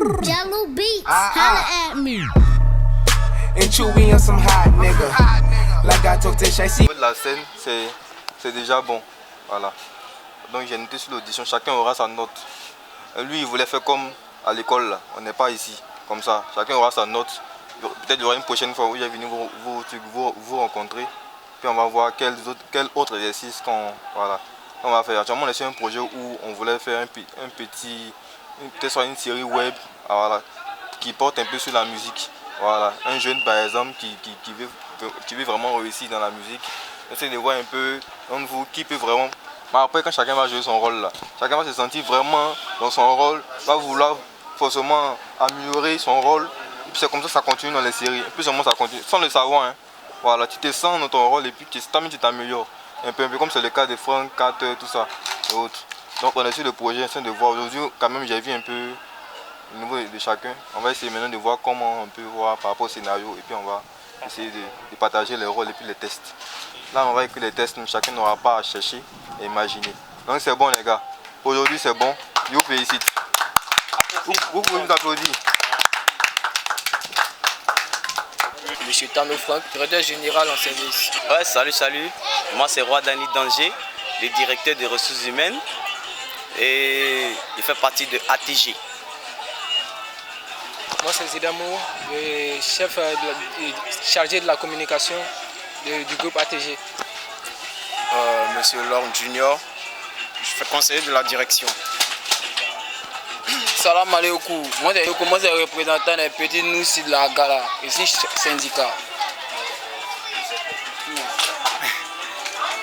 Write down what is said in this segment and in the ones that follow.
Jello Beats, holla at me. And Chewy on some hot nigga. Like I talk to Shay. La scène, c'est déjà bon. Voilà. Donc j'ai noté sur l'audition, chacun aura sa note. Lui, il voulait faire comme à l'école, là. On n'est pas ici, comme ça. Chacun aura sa note. Peut-être il y aura une prochaine fois où il est venu vous rencontrer. Puis on va voir quel autre exercice voilà, on va faire. Actuellement, on est sur un projet où on voulait faire peut-être soit une série web, voilà, qui porte un peu sur la musique. Voilà, un jeune par exemple qui veut vraiment réussir dans la musique. Essayez de voir un peu d'entre vous qui peut vraiment. Mais après, quand chacun va jouer son rôle là, chacun va se sentir vraiment dans son rôle, va vouloir forcément améliorer son rôle. Et puis c'est comme ça que ça continue dans les séries. Et puis seulement ça continue, sans le savoir. Hein. Voilà, tu te sens dans ton rôle et puis tu t'améliores. Un peu comme c'est le cas de Franck, Carter, tout ça et autres. Donc on est sur le projet, essayer de voir. Aujourd'hui, quand même, j'ai vu un peu au niveau de chacun. On va essayer maintenant de voir comment on peut voir par rapport au scénario et puis on va essayer de partager les rôles et puis les tests. Là, on va écrire les tests, chacun n'aura pas à chercher et imaginer. Donc c'est bon les gars. Aujourd'hui c'est bon. Je vous félicite. Vous pouvez vous applaudir. Monsieur Tano Franck, directeur général en service. Ouais, salut. Moi c'est Roi Dani Danger, le directeur des ressources humaines. Et il fait partie de ATG. Moi c'est Zidamo, le chef chargé de la communication du groupe ATG. Monsieur Lorne Junior, je fais conseiller de la direction. Salam alaikum. Moi c'est représentant des petits noussis de la gala, ici syndicat.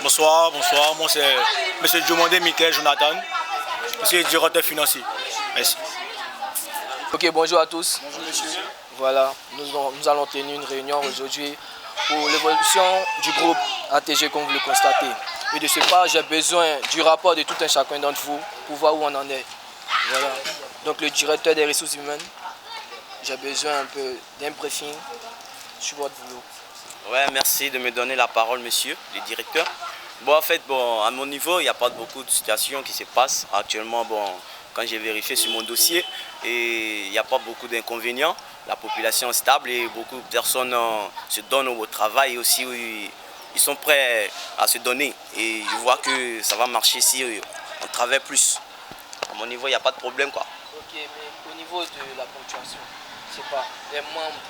Bonsoir. Moi c'est monsieur Diomandé Michael Jonathan, monsieur le directeur financier. Merci. Ok, bonjour à tous. Bonjour monsieur. Voilà, nous allons tenir une réunion aujourd'hui pour l'évolution du groupe ATG comme vous le constatez. Et de ce pas, j'ai besoin du rapport de tout un chacun d'entre vous pour voir où on en est. Voilà. Donc le directeur des ressources humaines, j'ai besoin un peu d'un briefing sur votre boulot. Ouais, merci de me donner la parole, monsieur le directeur. Bon, en fait, à mon niveau, il n'y a pas beaucoup de situations qui se passent. Actuellement, quand j'ai vérifié sur mon dossier, et il n'y a pas beaucoup d'inconvénients. La population est stable et beaucoup de personnes se donnent au travail et aussi ils sont prêts à se donner. Et je vois que ça va marcher si on travaille plus. À mon niveau, il n'y a pas de problème, quoi. Ok, mais au niveau de la ponctuation, je sais pas, les membres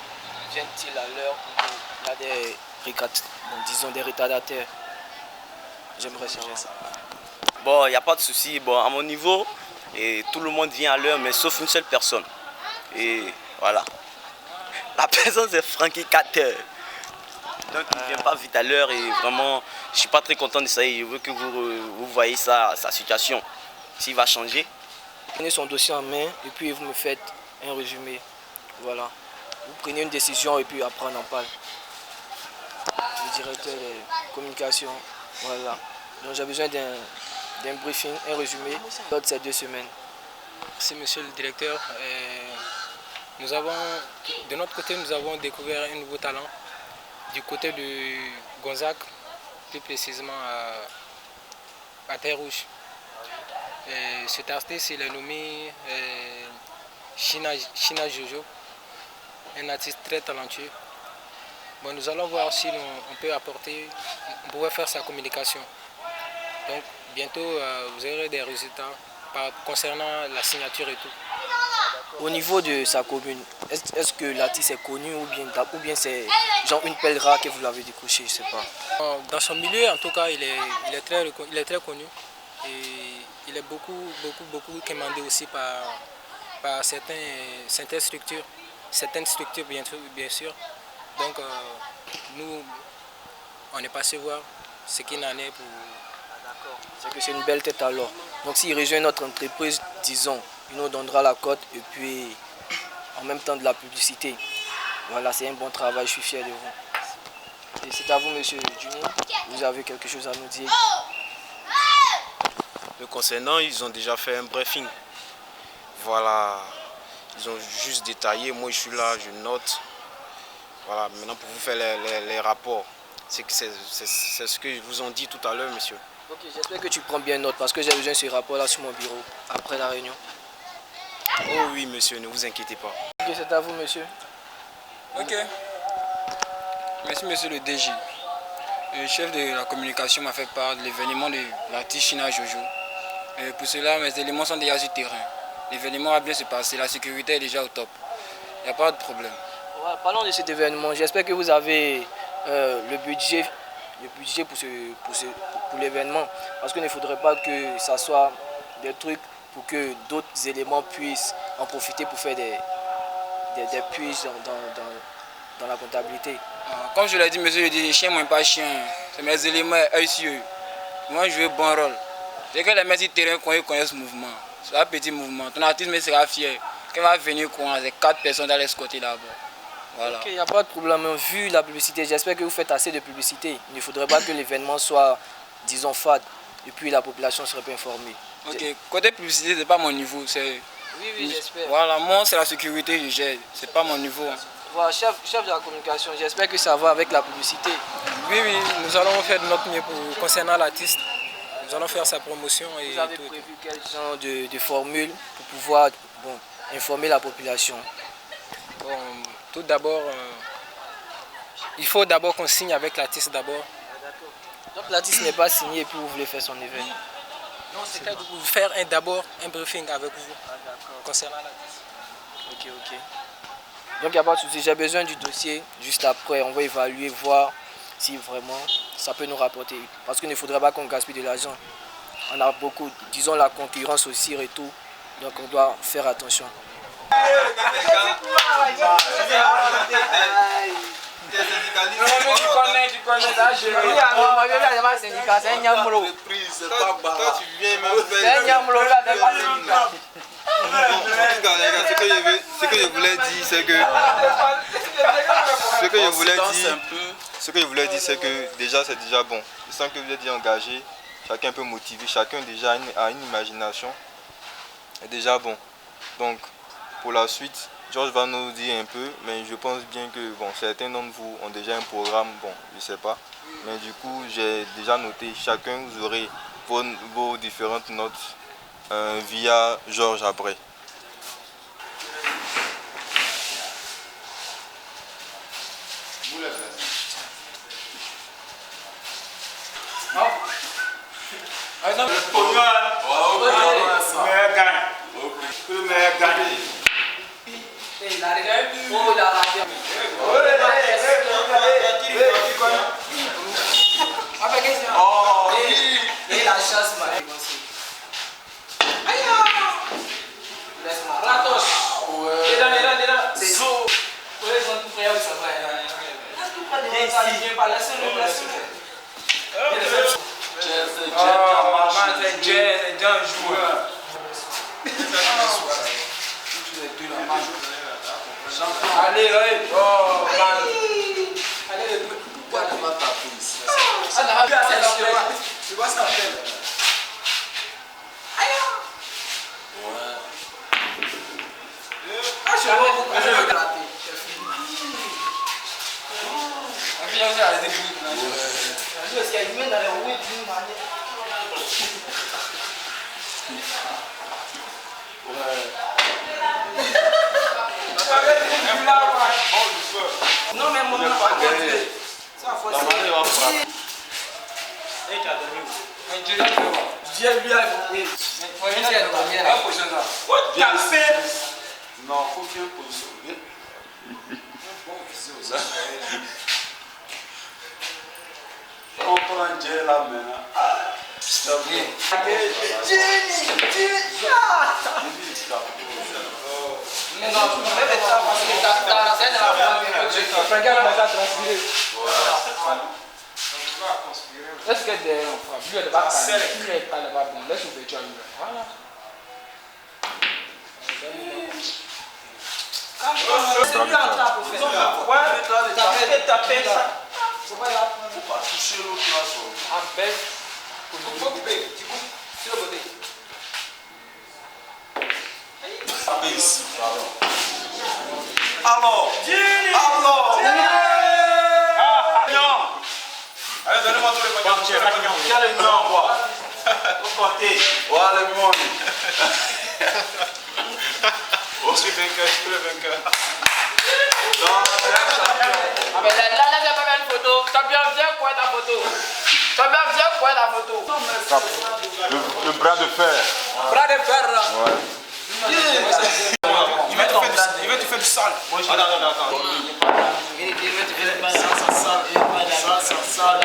viennent-ils à l'heure ou il y a des retardataires? J'aimerais savoir ça. Bon, il n'y a pas de souci. Bon, à mon niveau, tout le monde vient à l'heure, mais sauf une seule personne. Et voilà. La personne, c'est Frankie Carter. Donc, il ne vient pas vite à l'heure et vraiment, je ne suis pas très content de ça. Et je veux que vous voyez sa situation. S'il va changer. Prenez son dossier en main et puis vous me faites un résumé. Voilà. Vous prenez une décision et puis après on en parle. Le directeur de communication. Voilà. Donc j'ai besoin d'un briefing, un résumé de ces 2 semaines. Merci monsieur le directeur. De notre côté, nous avons découvert un nouveau talent du côté de Gonzague, plus précisément à Terre-Rouge. Cet artiste, il est nommé China Jojo, un artiste très talentueux. Bon, nous allons voir si on pourrait faire sa communication. Donc bientôt vous aurez des résultats concernant la signature et tout. Au niveau de sa commune, est-ce que l'artiste est connu ou bien c'est genre une pelle rare que vous l'avez décroché, je sais pas. Dans son milieu, en tout cas, il est très connu et il est beaucoup commandé aussi par certaines structures bien sûr. Donc nous, on est passé voir ce qu'il en est pour... C'est que c'est une belle tête alors. Donc s'il rejoint notre entreprise, disons, il nous donnera la cote et puis en même temps de la publicité. Voilà, c'est un bon travail, je suis fier de vous. Et c'est à vous, monsieur Junior, vous avez quelque chose à nous dire? Le concernant, ils ont déjà fait un briefing. Voilà, ils ont juste détaillé, moi je suis là, je note. Voilà, maintenant pour vous faire les rapports, c'est ce que je vous ai dit tout à l'heure, monsieur. Ok, j'espère que tu prends bien note parce que j'ai besoin de ce rapport-là sur mon bureau après la réunion. Oh oui, monsieur, ne vous inquiétez pas. Ok, c'est à vous, monsieur. Ok. Merci, monsieur le DG. Le chef de la communication m'a fait part de l'événement de l'artiste China Jojo. Pour cela, mes éléments sont déjà sur le terrain. L'événement va bien se passer, la sécurité est déjà au top. Il n'y a pas de problème. Ouais, parlons de cet événement. J'espère que vous avez le budget pour l'événement. Parce qu'il ne faudrait pas que ça soit des trucs pour que d'autres éléments puissent en profiter pour faire des puces dans la comptabilité. Comme je l'ai dit, monsieur, je dis chien, moi pas chien. C'est mes éléments eux. Moi, je veux bon rôle. Dès que les mecs du terrain connaissent ce mouvement, c'est un petit mouvement. Ton artiste me sera fier. Quand il va venir, c'est 4 personnes dans ce côté là-bas. Voilà. Ok, il n'y a pas de problème. Vu la publicité, j'espère que vous faites assez de publicité. Il ne faudrait pas que l'événement soit, disons, fade. Et puis la population serait pas informée. Ok, côté publicité, c'est pas mon niveau. Oui, j'espère. Voilà, moi, c'est la sécurité que je gère. C'est pas mon niveau. Voilà, chef de la communication, j'espère que ça va avec la publicité. Oui, nous allons faire de notre mieux concernant l'artiste. Nous allons faire sa promotion. Vous avez prévu quel genre de formule pour pouvoir informer la population? Bon, tout d'abord, il faut d'abord qu'on signe avec l'artiste d'abord. Donc l'artiste n'est pas signé et puis vous voulez faire son événement? Non, c'est faire d'abord un briefing avec vous concernant l'artiste. Ok. Donc il n'y a pas de souci, j'ai besoin du dossier. Juste après, on va évaluer, voir si vraiment ça peut nous rapporter. Parce qu'il ne faudrait pas qu'on gaspille de l'argent. On a beaucoup, disons la concurrence aussi et tout. Donc on doit faire attention. Ce que je voulais dire, c'est que déjà c'est déjà bon. Je sens que vous êtes déjà engagé, chacun peut motiver, chacun déjà a une imagination. C'est déjà bon. Donc pour la suite, Georges va nous dire un peu, mais je pense bien que certains d'entre vous ont déjà un programme, je sais pas. Mais du coup, j'ai déjà noté, chacun vous aurez vos différentes notes via Georges après. Non mais mon non, faut bien positionner. On prend Dieu là maintenant. C'est bon. Let's get there. Lui, elle va pas bon. Laisse ouverture. Voilà. C'est lui en train de faire. Ouais, taper ça. Faut pas toucher l'autre là. En fait, Faut pas couper. Tu coupes sur le côté. Taper ici, pardon. Alors. Allez, donnez-moi tous les paquets. Quel est le nom, quoi? Faut compter. Voilà le monde. suis vainqueur, je suis le vainqueur. Non, c'est un champion. Ah mais là, j'ai pas fait une photo. Champion, viens pour ta photo. Champion, viens pour la photo. Le bras de fer. Bras de fer là. Ouais. Il va te faire du sale. Attends. Il va te faire du sale.